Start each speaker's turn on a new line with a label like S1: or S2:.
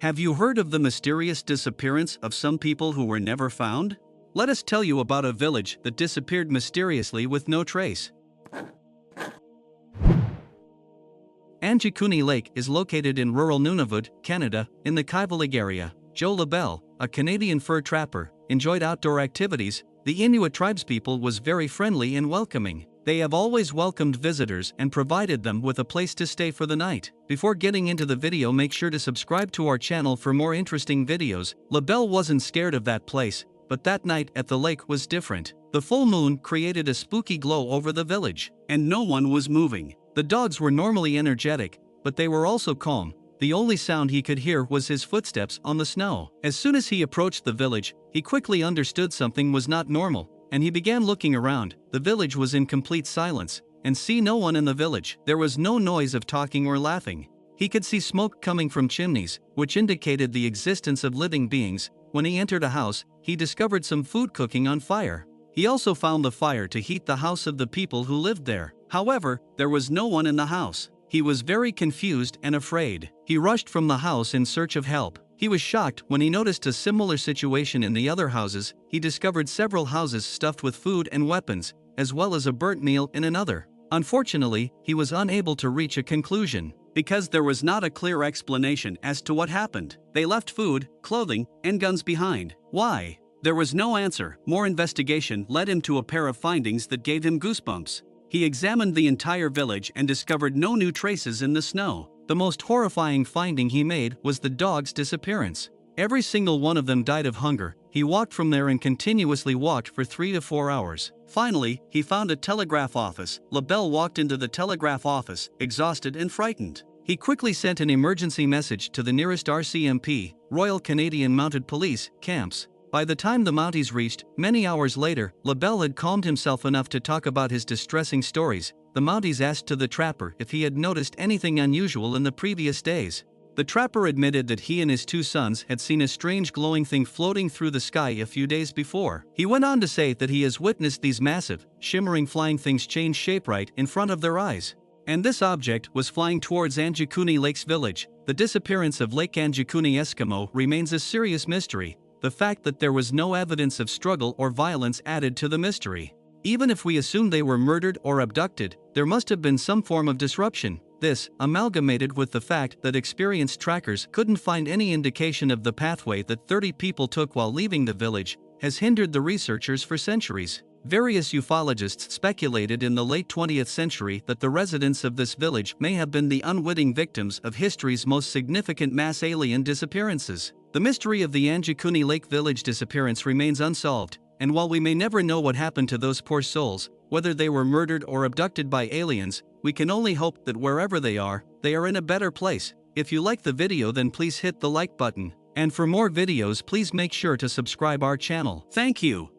S1: Have you heard of the mysterious disappearance of some people who were never found? Let us tell you about a village that disappeared mysteriously with no trace. Anjikuni Lake is located in rural Nunavut, Canada, in the Kivalliq area. Joe LaBelle, a Canadian fur trapper, enjoyed outdoor activities. The Inuit tribespeople was very friendly and welcoming. They have always welcomed visitors and provided them with a place to stay for the night. Before getting into the video, make sure to subscribe to our channel for more interesting videos. LaBelle wasn't scared of that place, but that night at the lake was different. The full moon created a spooky glow over the village, and no one was moving. The dogs were normally energetic, but they were also calm. The only sound he could hear was his footsteps on the snow. As soon as he approached the village, he quickly understood something was not normal, and he began looking around. The village was in complete silence, and see no one in the village. There was no noise of talking or laughing. He could see smoke coming from chimneys, which indicated the existence of living beings. When he entered a house, he discovered some food cooking on fire. He also found the fire to heat the house of the people who lived there. However, there was no one in the house. He was very confused and afraid. He rushed from the house in search of help. He was shocked when he noticed a similar situation in the other houses. He discovered several houses stuffed with food and weapons, as well as a burnt meal in another. Unfortunately, he was unable to reach a conclusion, because there was not a clear explanation as to what happened. They left food, clothing, and guns behind. Why? There was no answer. More investigation led him to a pair of findings that gave him goosebumps. He examined the entire village and discovered no new traces in the snow. The most horrifying finding he made was the dogs' disappearance. Every single one of them died of hunger. He walked from there and continuously walked for 3 to 4 hours. Finally, he found a telegraph office. LaBelle walked into the telegraph office, exhausted and frightened. He quickly sent an emergency message to the nearest RCMP, Royal Canadian Mounted Police, camps. By the time the Mounties reached, many hours later, LaBelle had calmed himself enough to talk about his distressing stories. The Mounties asked the trapper if he had noticed anything unusual in the previous days. The trapper admitted that he and his 2 sons had seen a strange glowing thing floating through the sky a few days before. He went on to say that he has witnessed these massive, shimmering flying things change shape right in front of their eyes. And this object was flying towards Anjikuni Lake's village. The disappearance of Lake Anjikuni Eskimo remains a serious mystery. The fact that there was no evidence of struggle or violence added to the mystery. Even if we assume they were murdered or abducted, there must have been some form of disruption. This, amalgamated with the fact that experienced trackers couldn't find any indication of the pathway that 30 people took while leaving the village, has hindered the researchers for centuries. Various ufologists speculated in the late 20th century that the residents of this village may have been the unwitting victims of history's most significant mass alien disappearances. The mystery of the Anjikuni Lake Village disappearance remains unsolved, and while we may never know what happened to those poor souls, whether they were murdered or abducted by aliens, we can only hope that wherever they are in a better place. If you like the video, then please hit the like button, and for more videos please make sure to subscribe our channel. Thank you.